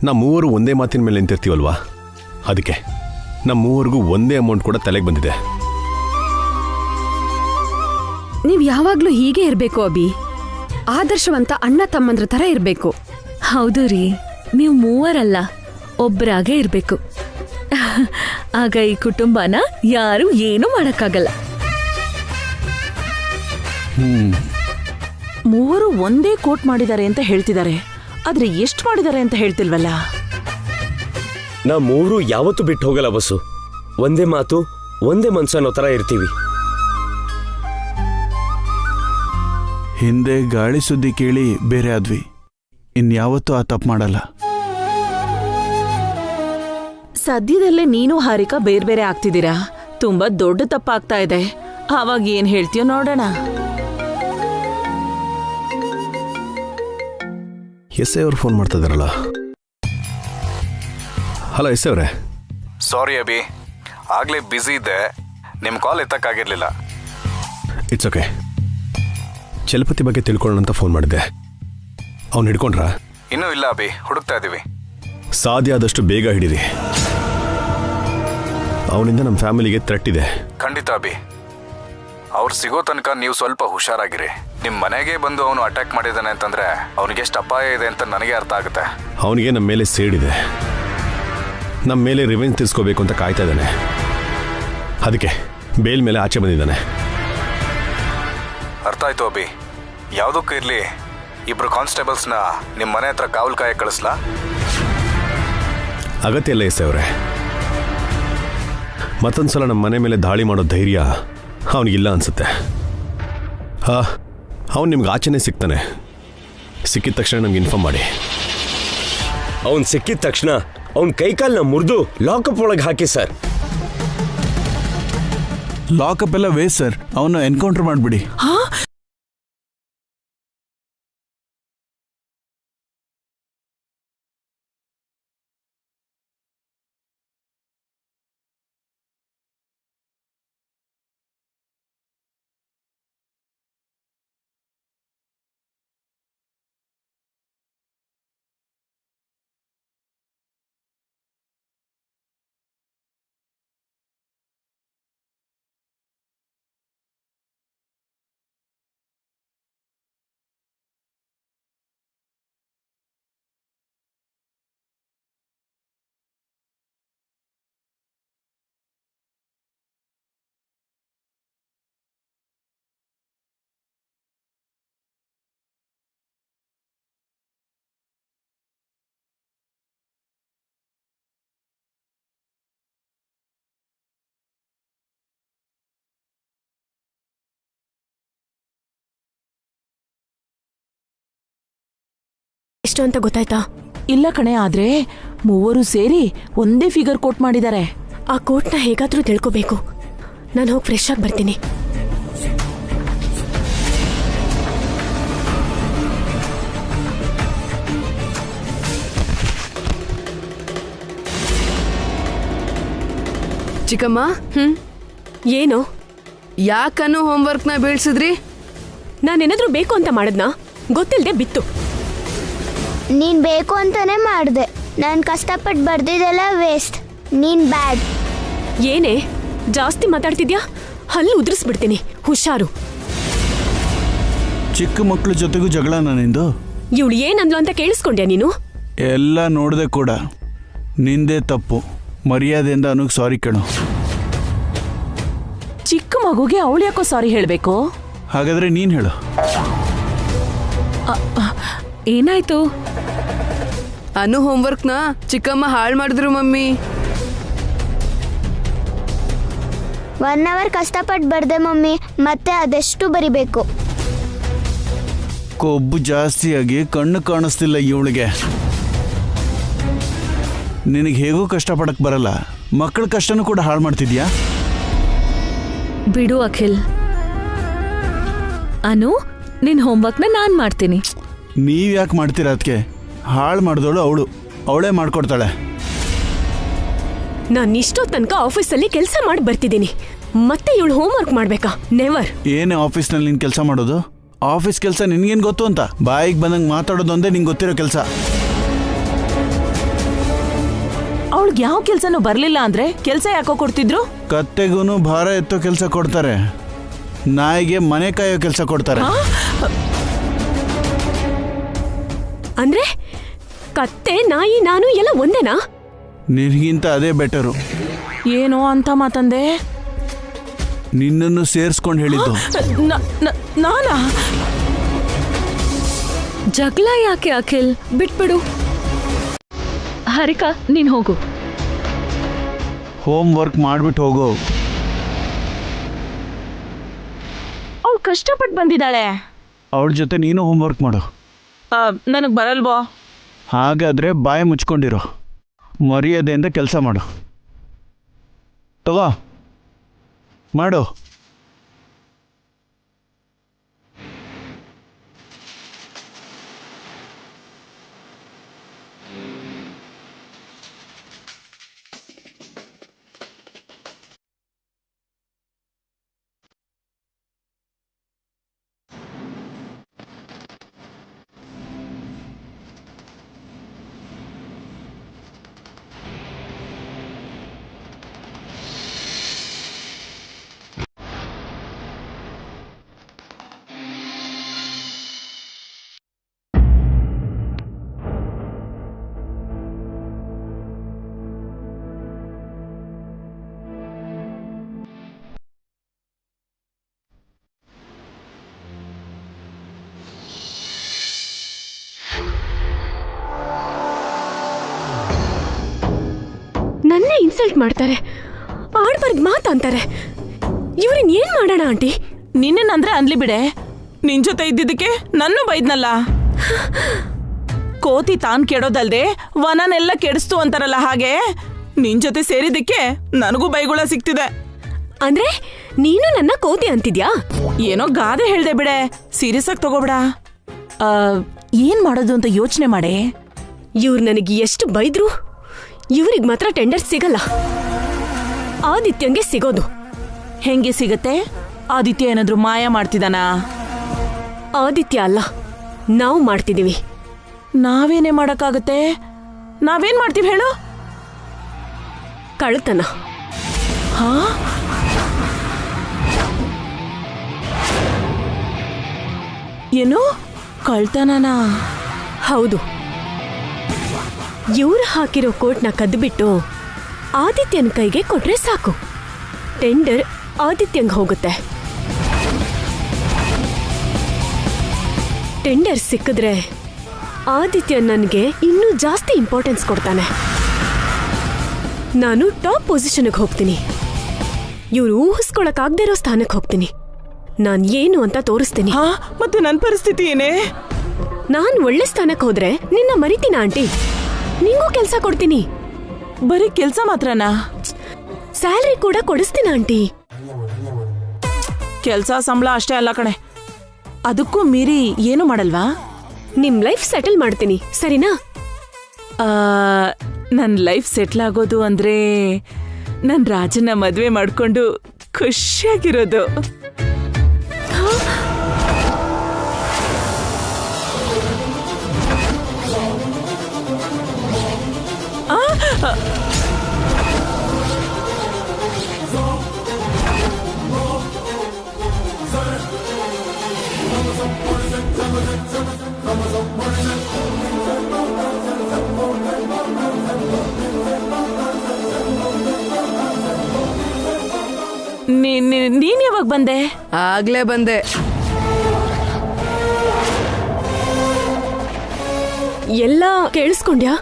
ನಾವು ಮೂವರು ಒಂದೇ ಮಾತಿನ ಮೇಲೆ ನಿಂತಿರ್ತೀವಲ್ವಾ, ಅದಕ್ಕೆ ನಮ್ಮ ಮೂವರಿಗೂ ಒಂದೇ ಅಮೌಂಟ್ ಕೂಡ ತಲೆಗೆ ಬಂದಿದೆ. ನೀವು ಯಾವಾಗ್ಲೂ ಹೀಗೆ ಇರಬೇಕು ಅಭಿ. ಆದರ್ಶವಂತ ಅಣ್ಣ ತಮ್ಮಂದ್ರ ತರ ಇರಬೇಕು. ಹೌದು ರೀ, ನೀವು ಮೂವರಲ್ಲ, ಒಬ್ಬರಾಗೇ ಇರಬೇಕು. ಆಗ ಈ ಕುಟುಂಬನ ಯಾರು ಏನೂ ಮಾಡಕ್ಕಾಗಲ್ಲ. ಮೂವರು ಒಂದೇ ಕೋಟ್ ಮಾಡಿದ್ದಾರೆ ಅಂತ ಹೇಳ್ತಿದ್ದಾರೆ, ಆದ್ರೆ ಎಷ್ಟು ಮಾಡಿದ್ದಾರೆ ಅಂತ ಹೇಳ್ತಿಲ್ವಲ್ಲ. ನಾ ಮೂರು ಯಾವತ್ತೂ ಬಿಟ್ಟು ಹೋಗಲ್ಲ ಬಸ್ಸು. ಒಂದೇ ಮಾತು ಒಂದೇ ಮನ್ಸು ಅನ್ನೋ ತರ ಇರ್ತೀವಿ. ಹಿಂದೆ ಗಾಳಿ ಸುದ್ದಿ ಕೇಳಿ ಬೇರೆ ಆದ್ವಿ, ಇನ್ಯಾವತ್ತೂ ಆ ತಪ್ಪು ಮಾಡಲ್ಲ. ಸದ್ಯದಲ್ಲೇ ನೀನು ಹಾರಿಕಾ ಬೇರೆ ಬೇರೆ ಆಗ್ತಿದ್ದೀರಾ. ತುಂಬಾ ದೊಡ್ಡ ತಪ್ಪಾಗ್ತಾ ಇದೆ. ಆವಾಗ ಏನ್ ಹೇಳ್ತೀಯೋ ನೋಡೋಣ. ಎಸ್ ಐ ಅವ್ರು ಫೋನ್ ಮಾಡ್ತಾ ಇದ್ದಾರಲ್ಲ. ಹಲೋ ಎಸ್ ಐ ಅವರೇ. ಸಾರಿ ಅಭಿ, ಆಗ್ಲೇ ಬ್ಯುಸಿ ಇದ್ದೆ, ನಿಮ್ಮ ಕಾಲ್ ಎತ್ತಕ್ಕಾಗಿರ್ಲಿಲ್ಲ. It's okay. ಚಲಪತಿ ಬಗ್ಗೆ ತಿಳ್ಕೊಳ್ಳೋಣ ಅಂತ ಫೋನ್ ಮಾಡಿದ್ದೆ. ಅವ್ನು ಹಿಡ್ಕೊಂಡ್ರಾ? ಇನ್ನೂ ಇಲ್ಲ ಅಭಿ, ಹುಡುಕ್ತಾ ಇದ್ದೀವಿ. ಸಾಧ್ಯ ಆದಷ್ಟು ಬೇಗ ಹಿಡೀರಿ. ಅವನಿಂದ ನಮ್ಮ ಫ್ಯಾಮಿಲಿಗೆ ಥ್ರೆಟ್ ಇದೆ. ಖಂಡಿತ ಅಭಿ, ಅವ್ರು ಸಿಗೋ ತನಕ ನೀವು ಸ್ವಲ್ಪ ಹುಷಾರಾಗಿರಿ. ನಿಮ್ಮ ಮನೆಗೆ ಬಂದು ಅವನು ಅಟ್ಯಾಕ್ ಮಾಡಿದ್ದಾನೆ ಅಂತಂದ್ರೆ ಅವನಿಗೆ ಎಷ್ಟು ಅಪಾಯ ಇದೆ ಅಂತ ನನಗೆ ಅರ್ಥ ಆಗುತ್ತೆ. ಅವನಿಗೆ ನಮ್ಮ ಮೇಲೆ ಸೇಡಿದೆ, ನಮ್ಮ ಮೇಲೆ ರಿವೆಂಜ್ ತೀರ್ಸ್ಕೋಬೇಕು ಅಂತ ಕಾಯ್ತಾ ಇದ್ದಾನೆ. ಅದಕ್ಕೆ ಬೇಲ್ ಮೇಲೆ ಆಚೆ ಬಂದಿದ್ದಾನೆ. ಅರ್ಥ ಆಯ್ತು ಅಭಿ. ಯಾವುದಕ್ಕೂ ಇರಲಿ, ಇಬ್ರು ಕಾನ್ಸ್ಟೇಬಲ್ಸ್ನ ನಿಮ್ಮ ಮನೆ ಹತ್ರ ಕಾವಲು ಕಾಯ ಕಳಿಸ್ಲಾ? ಅಗತ್ಯ ಇಲ್ಲ ಎಸ್ ಅವರೇ. ಮತ್ತೊಂದ್ಸಲ ನಮ್ಮ ಮನೆ ಮೇಲೆ ದಾಳಿ ಮಾಡೋ ಧೈರ್ಯ ಅವನಿಗಿಲ್ಲ ಅನ್ಸುತ್ತೆ. ಅವನು ನಿಮ್ಗೆ ಆಚೆನೇ ಸಿಗ್ತಾನೆ. ಸಿಕ್ಕಿದ ತಕ್ಷಣ ನಮ್ಗೆ ಇನ್ಫಾರ್ಮ್ ಮಾಡಿ. ಅವನ್ ಸಿಕ್ಕಿದ ತಕ್ಷಣ ಅವನ್ ಕೈಕಾಲ್ನ ಮುರಿದು ಲಾಕಪ್ ಒಳಗೆ ಹಾಕಿ ಸರ್. ಲಾಕಪ್ ಎಲ್ಲ ವೇಸ್ಟ್ ಸರ್, ಅವನು ಎನ್ಕೌಂಟರ್ ಮಾಡಿಬಿಡಿ. ಎಷ್ಟು ಅಂತ ಗೊತ್ತಾಯ್ತಾ? ಇಲ್ಲ ಕಣೆ, ಆದ್ರೆ ಮೂವರು ಸೇರಿ ಒಂದೇ ಫಿಗರ್ ಕೋಟ್ ಮಾಡಿದ್ದಾರೆ. ಆ ಕೋಟ್ನ ಹೇಗಾದ್ರೂ ತಿಳ್ಕೋಬೇಕು. ನಾನು ಹೋಗಿ ಫ್ರೆಶ್ ಆಗಿ ಬರ್ತೀನಿ. ಚಿಕ್ಕಮ್ಮ, ಏನು? ಯಾಕನ್ನು ಹೋಮ್ವರ್ಕ್ನ ಬೀಳ್ಸಿದ್ರಿ? ನಾನೇನಾದ್ರೂ ಬೇಕು ಅಂತ ಮಾಡದ್ನಾ? ಗೊತ್ತಿಲ್ಲದೆ ಬಿತ್ತು. ನೀನ್ ಬೇಕು ಅಂತಾನೆ ಮಾಡ್ದೆ. ನಾನು ಕಷ್ಟಪಟ್ಟು ಬರ್ದಿದ್ದೆಲ್ಲ ವೇಸ್ಟ್. ನೀನ್ ಬ್ಯಾಡ್. ಏನೇ ಜಾಸ್ತಿ ಮಾತಾಡ್ತಿದ್ಯಾ? ಹಲ್ಲು ಉದುರಿಸ್ಬಿಡ್ತೀನಿ, ಹುಷಾರು. ಚಿಕ್ಕ ಮಕ್ಕಳ ಜೊತೆಗೂ ಜಗಳ ನಿಂದು? ಇವಳು ಏನಂದ್ಲು ಅಂತ ಕೇಳಿಸ್ಕೊಂಡ್ಯಾ ನೀನು? ಎಲ್ಲ ನೋಡಿದೆ ಕೂಡ. ನಿಂದೇ ತಪ್ಪು. ಮರ್ಯಾದೆಯಿಂದ ಅನುಗ್ ಸಾರಿ ಕೇಳು. ಚಿಕ್ಕ ಮಗುಗೆ ಅವಳು ಯಾಕೋ ಸಾರಿ ಹೇಳ್ಬೇಕು? ಹಾಗಾದ್ರೆ ನೀನ್ ಹೇಳು. ಏನಾಯ್ತು? ಅನು ಹೋಮ್ವರ್ಕ್ನ ಚಿಕ್ಕಮ್ಮ ಹಾಳು ಮಾಡಿದ್ರು ಮಮ್ಮಿ. 1 ಅವರ್ ಕಷ್ಟಪಟ್ಟು ಬರ್ದೆ ಮಮ್ಮಿ, ಮತ್ತೆ ಅದೆಷ್ಟು ಬರಿಬೇಕು? ಕೊಬ್ಬು ಜಾಸ್ತಿಯಾಗಿ ಕಣ್ಣು ಕಾಣಿಸ್ತಿಲ್ಲ ಇವಳಿಗೆ. ನಿನಗೆ ಹೇಗೂ ಕಷ್ಟಪಡಕ್ ಬರಲ್ಲ, ಮಕ್ಕಳ ಕಷ್ಟನೂ ಕೂಡ ಹಾಳು ಮಾಡ್ತಿದ್ಯಾ? ಬಿಡು ಅಖಿಲ್. ಅನು, ನಿನ್ ಹೋಮ್ವರ್ಕ್ನ ನಾನ್ ಮಾಡ್ತೀನಿ. ನೀವ್ ಯಾಕೆ ಮಾಡ್ತೀರಾ? ಅದಕ್ಕೆ ಹಾಳು ಮಾಡಿದವಳು ಅವಳೇ ಮಾಡ್ಕೊಡ್ತಾಳೆ. ನಾನು ಇಷ್ಟೋ ತನಕ ಆಫೀಸಲ್ಲಿ ಕೆಲಸ ಮಾಡಿ ಬರ್ತಿದ್ದೀನಿ, ಮತ್ತೆ ಇವಳು ಹೋಮ್ವರ್ಕ್ ಮಾಡ್ಬೇಕಾ? ನೆವರ್. ಏನೇ ಆಫೀಸ್ನಲ್ಲಿ ನೀನು ಕೆಲಸ ಮಾಡೋದು? ಆಫೀಸ್ ಕೆಲಸ ನಿನ್ಗೇನು ಗೊತ್ತು ಅಂತ ಬಾಯಿಗೆ ಬಂದಂಗೆ ಮಾತಾಡೋದು ಒಂದೇ ನಿಂಗೆ ಗೊತ್ತಿರೋ ಕೆಲಸ. ಅವಳಿಗೆ ಯಾವ ಕೆಲ್ಸನೂ ಬರ್ಲಿಲ್ಲ ಅಂದ್ರೆ ಕೆಲ್ಸ ಯಾಕೋ ಕೊಡ್ತಿದ್ರು? ಕತ್ತೆಗೂ ಭಾರ ಎತ್ತೋ ಕೆಲಸ ಕೊಡ್ತಾರೆ, ನಾಯಿಗೆ ಮನೆ ಕಾಯೋ ಕೆಲಸ ಕೊಡ್ತಾರೆ. ಅಂದ್ರೆ ಕತ್ತೆ ನಾಯಿ ನಾನು ಎಲ್ಲ ಒಂದೇನಾ? ನಿನಗಿಂತ ಅದೇ ಬೆಟರು. ಏನೋ ಅಂತ ಮಾತಂದೆ. ನಿನ್ನನ್ನು ಸೇರಿಸ್ಕೊಂಡು ಹೇಳಿದ್ದು. ನಾನಾ? ಜಗಳ ಯಾಕೆ ಅಖಿಲ್, ಬಿಟ್ಬಿಡು. ಹಾರಿಕಾ ನೀನ್ ಹೋಗು. ಹೋಮ್ ವರ್ಕ್ ಮಾಡ್ಬಿಟ್ಟು ಹೋಗು. ಅವಳು ಕಷ್ಟಪಟ್ಟು ಬಂದಿದ್ದಾಳೆ. ಅವಳ ಜೊತೆ ನೀನು ಹೋಮ್ ವರ್ಕ್ ಮಾಡು. ನನಗೆ ಬರಲ್ವೋ? ಹಾಗಾದರೆ ಬಾಯಿ ಮುಚ್ಕೊಂಡಿರೋ, ಮರ್ಯಾದೆಯಿಂದ ಕೆಲಸ ಮಾಡು. ತಗೋ ಮಾಡು. ನನ್ನೇ ಇನ್ಸಲ್ಟ್ ಮಾಡ್ತಾರೆ, ಆಡ್ಬಾರ್ದು ಮಾತಂತಾರೆ. ಇವ್ರನ್ನ ಏನ್ ಮಾಡೋಣ ಆಂಟಿ? ನಿನ್ನಂದ್ರೆ ಅನ್ಲಿ ಬಿಡೆ, ನಿನ್ ಜೊತೆ ಇದ್ದಿದ್ದಕ್ಕೆ ನನ್ನ ಬೈದ್ನಲ್ಲ. ಕೋತಿ ತಾನ್ ಕೆಡೋದಲ್ದೆ ವನನೆಲ್ಲ ಕೆಡಿಸ್ತು ಅಂತಾರಲ್ಲ, ಹಾಗೆ ನಿನ್ ಜೊತೆ ಸೇರಿದ್ದಕ್ಕೆ ನನಗೂ ಬೈಗುಳ ಸಿಕ್ತಿದೆ. ಅಂದ್ರೆ ನೀನು ನನ್ನ ಕೋತಿ ಅಂತಿದ್ಯಾ? ಏನೋ ಗಾದೆ ಹೇಳ್ದೆ ಬಿಡೆ, ಸೀರಿಯಸ್ ಆಗಿ ತಗೋಬೇಡ. ಏನ್ ಮಾಡೋದು ಅಂತ ಯೋಚನೆ ಮಾಡೆ. ಇವ್ರು ನನಗೆ ಎಷ್ಟು ಬೈದ್ರು ಇವ್ರಿಗೆ ಮಾತ್ರ ಟೆಂಡರ್ ಸಿಗಲ್ಲ. ಆದಿತ್ಯಂಗೆ ಸಿಗೋದು. ಹೆಂಗೆ ಸಿಗತ್ತೆ? ಆದಿತ್ಯ ಏನಾದ್ರು ಮಾಯ ಮಾಡ್ತಿದಾನ? ಆದಿತ್ಯ ಅಲ್ಲ, ನಾವು ಮಾಡ್ತಿದೀವಿ. ನಾವೇನೇ ಮಾಡಕ್ಕಾಗತ್ತೆ? ನಾವೇನ್ ಮಾಡ್ತೀವಿ ಹೇಳು? ಕಳ್ತನ. ಹಾ? ಏನು ಕಳ್ತನನಾ? ಹೌದು. ಇವ್ರು ಹಾಕಿರೋ ಕೋಟ್ನ ಕದ್ಬಿಟ್ಟು ಆದಿತ್ಯನ ಕೈಗೆ ಕೊಟ್ರೆ ಸಾಕು, ಟೆಂಡರ್ ಆದಿತ್ಯಂಗೆ ಹೋಗುತ್ತೆ. ಟೆಂಡರ್ ಸಿಕ್ಕಿದ್ರೆ ಆದಿತ್ಯ ನನಗೆ ಇನ್ನೂ ಜಾಸ್ತಿ ಇಂಪಾರ್ಟೆನ್ಸ್ ಕೊಡ್ತಾನೆ. ನಾನು ಟಾಪ್ ಪೊಸಿಷನ್ಗೆ ಹೋಗ್ತೀನಿ. ಇವ್ರು ಊಹಿಸ್ಕೊಳಕ್ಕಾಗದೇ ಇರೋ ಸ್ಥಾನಕ್ಕೆ ಹೋಗ್ತೀನಿ. ನಾನು ಏನು ಅಂತ ತೋರಿಸ್ತೀನಿ. ಮತ್ತೆ ನನ್ನ ಪರಿಸ್ಥಿತಿ ಏನೇ? ನಾನು ಒಳ್ಳೆ ಸ್ಥಾನಕ್ಕೆ ಹೋದ್ರೆ ನಿನ್ನ ಮರಿತೀನ ಆಂಟಿ. ನಿಂಗೂ ಕೆಲಸ ಕೊಡ್ತೀನಿ. ಬರೀ ಕೆಲಸ ಮಾತ್ರನಾ? ಸ್ಯಾಲ್ರಿ ಕೂಡ ಕೊಡಿಸ್ತೀನಿ ಆಂಟಿ. ಕೆಲಸ ಸಂಬಳ ಅಷ್ಟೇ ಅಲ್ಲ ಕಣೆ, ಅದಕ್ಕೂ ಮೀರಿ ಏನು ಮಾಡಲ್ವಾ? ನಿಮ್ ಲೈಫ್ ಸೆಟಲ್ ಮಾಡ್ತೀನಿ, ಸರಿನಾ? ನನ್ನ ಲೈಫ್ ಸೆಟ್ಲ್ ಆಗೋದು ಅಂದ್ರೆ ನನ್ನ ರಾಜನ ಮದುವೆ ಮಾಡ್ಕೊಂಡು ಖುಷಿಯಾಗಿರೋದು. ನೀನ್ ಯಾವಾಗ ಬಂದೆ? ಆಗ್ಲೇ ಬಂದೆ. ಎಲ್ಲ ಕೇಳಿಸ್ಕೊಂಡ್ಯಾ?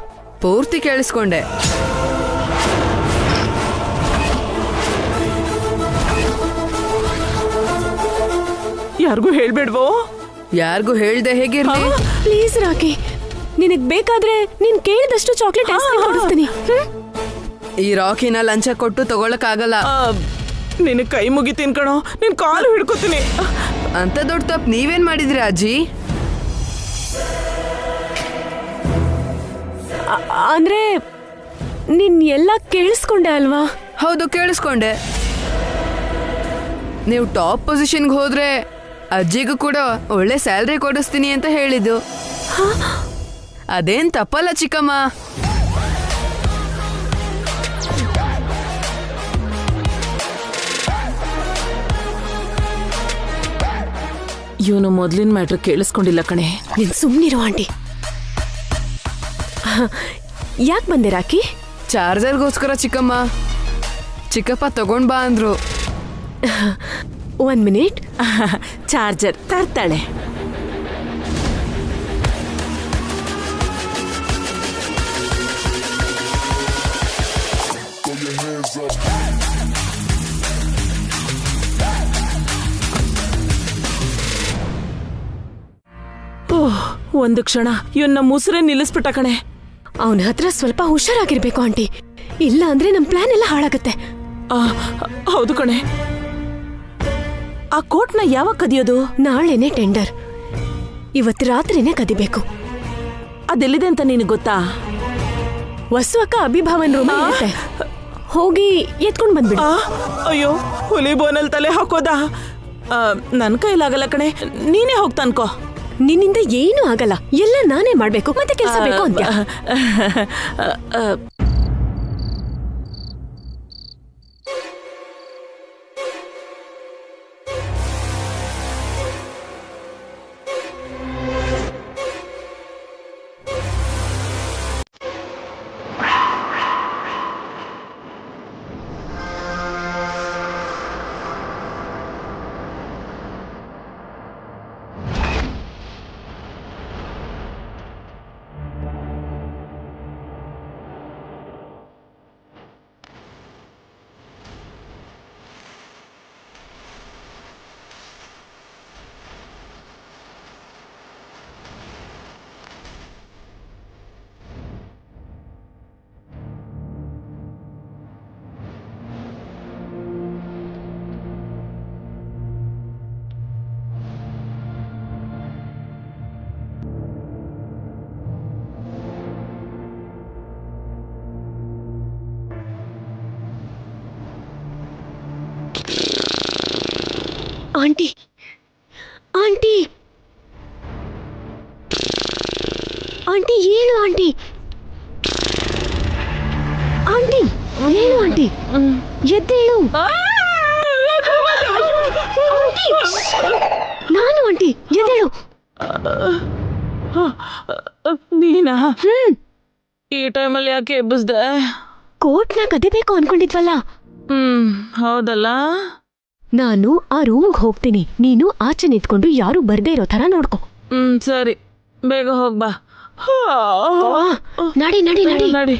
ಪೂರ್ತಿ ಕೇಳಿಸ್ಕೊಂಡೆ. ಯಾರಿಗೂ ಹೇಳ್ಬೇಡ್ವೋ? ಯಾರಿಗೂ ಹೇಳ್ದೆ ಹೇಗಿರ್ಲಿ? ಪ್ಲೀಸ್ ರಾಕಿ, ನಿನಗ್ ಬೇಕಾದ್ರೆ ನೀನ್ ಕೇಳಿದಷ್ಟು ಚಾಕ್ಲೇಟ್ ಐಸ್ ಕ್ರೀಮ್ ಕೊಡಿಸ್ತೀನಿ. ಈ ರಾಕಿನ ಲಂಚ ಕೊಟ್ಟು ತಗೊಳಕ್ಕಾಗಲ್ಲ. ನಿನ್ ಕೈ ಮುಗಿತೀನಿ ಕಣೋ, ನಿನ್ ಕಾಲು ಹಿಡ್ಕೊತೀನಿ. ಅಂತ ದೊಡ್ಡ ತಪ್ಪು ನೀವೇನ್ ಮಾಡಿದ್ರಿ ಅಜ್ಜಿ? ಅಂದ್ರೆ ನೀನ್ ಎಲ್ಲ ಕೇಳಿಸ್ಕೊಂಡೆ ಅಲ್ವಾ? ಹೌದು, ಕೇಳಿಸ್ಕೊಂಡೆ. ನೀವು ಟಾಪ್ ಪೊಸಿಷನ್ಗೆ ಹೋದ್ರೆ ಅಜ್ಜಿಗೂ ಕೂಡ ಒಳ್ಳೆ ಸ್ಯಾಲ್ರಿ ಕೊಡಿಸ್ತೀನಿ ಅಂತ ಹೇಳಿದ್ದು. ಅದೇನ್ ತಪ್ಪಲ್ಲ ಚಿಕ್ಕಮ್ಮ. ಇವನು ಮೊದ್ಲಿನ ಮ್ಯಾಟ್ರ್ ಕೇಳಿಸ್ಕೊಂಡಿಲ್ಲ ಕಣೆ. ನೀನ್ ಸುಮ್ನಿರು ಆಂಟಿ. ಯಾಕೆ ಬಂದೆ ರಾಕಿ? ಚಾರ್ಜರ್ಗೋಸ್ಕರ ಚಿಕ್ಕಮ್ಮ. ಚಿಕ್ಕಪ್ಪ ತಗೊಂಡ್ ಬಾ ಅಂದ್ರು. 1 ಮಿನಿಟ್. ಚಾರ್ಜರ್ ತರ್ತಾಳೆ. ಒಂದು ಕ್ಷಣ ಇವನ್ನ ಮುಸುರೆ ನಿಲ್ಲಿಸ್ಬಿಟ್ಟ ಕಣೆ. ಅವನ ಹತ್ರ ಸ್ವಲ್ಪ ಹುಷಾರಾಗಿರ್ಬೇಕು ಆಂಟಿ, ಇಲ್ಲ ಅಂದ್ರೆ ನಮ್ ಪ್ಲಾನ್ ಎಲ್ಲ ಹಾಳಾಗತ್ತೆ. ಹೌದು ಕಣೆ. ಆ ಕೋಟ್ನ ಯಾವಾಗ ಕದಿಯೋದು? ನಾಳೆನೆ ಟೆಂಡರ್, ಇವತ್ತು ರಾತ್ರಿನೇ ಕದಿಬೇಕು. ಅದೆಲ್ಲಿದೆ ಅಂತ ನಿನಗೆ ಗೊತ್ತಾ? ವಸು ಅಕ್ಕ ಅಭಿಭಾವನ್ ರೂಮ್ ಇರುತ್ತೆ, ಹೋಗಿ ಎತ್ಕೊಂಡ್ ಬಂದ್ಬಿಡು. ಅಯ್ಯೋ, ಹುಲಿ ಬೋನಲ್ಲಿ ತಲೆ ಹಾಕೋದಾ? ನನ್ ಕೈಲಾಗಲ್ಲ ಕಣೆ, ನೀನೇ ಹೋಗ್ತಾ ಅನ್ಕೋ. ನಿನ್ನಿಂದ ಏನೂ ಆಗಲ್ಲ, ಎಲ್ಲ ನಾನೇ ಮಾಡ್ಬೇಕು, ಮತ್ತೆ ಕೆಲಸ ಬೇಕು ಅಂತ. ಆಂಟಿ, ಆಂಟಿ, ಆಂಟಿ ಏನು ಆಂಟಿ? ಆಂಟಿ ಏನು ಆಂಟಿ? ಎದ್ದೇಳು. ನಾನು ಆಂಟಿ, ಎದ್ದೇಳು. ನೀನಾ? ಈ ಟೈಮಲ್ಲಿ ಯಾಕೆ ಎಬ್ಬಿಸ್ದೆ? ಕೋಟ್ನ ಕದಿಬೇಕು ಅನ್ಕೊಂಡಿದ್ವಲ್ಲ. ಹೌದಲ್ಲ. ನಾನು ಆ ರೂಮ್ಗೆ ಹೋಗ್ತೀನಿ, ನೀನು ಆಚೆ ನಿಂತ್ಕೊಂಡು ಯಾರು ಬರ್ದೇ ಇರೋ ತರ ನೋಡ್ಕೊ. ಸರಿ, ಬೇಗ ಹೋಗ್ಬಾ. ನಡಿ ನಡಿ ನಡಿ ನಡಿ.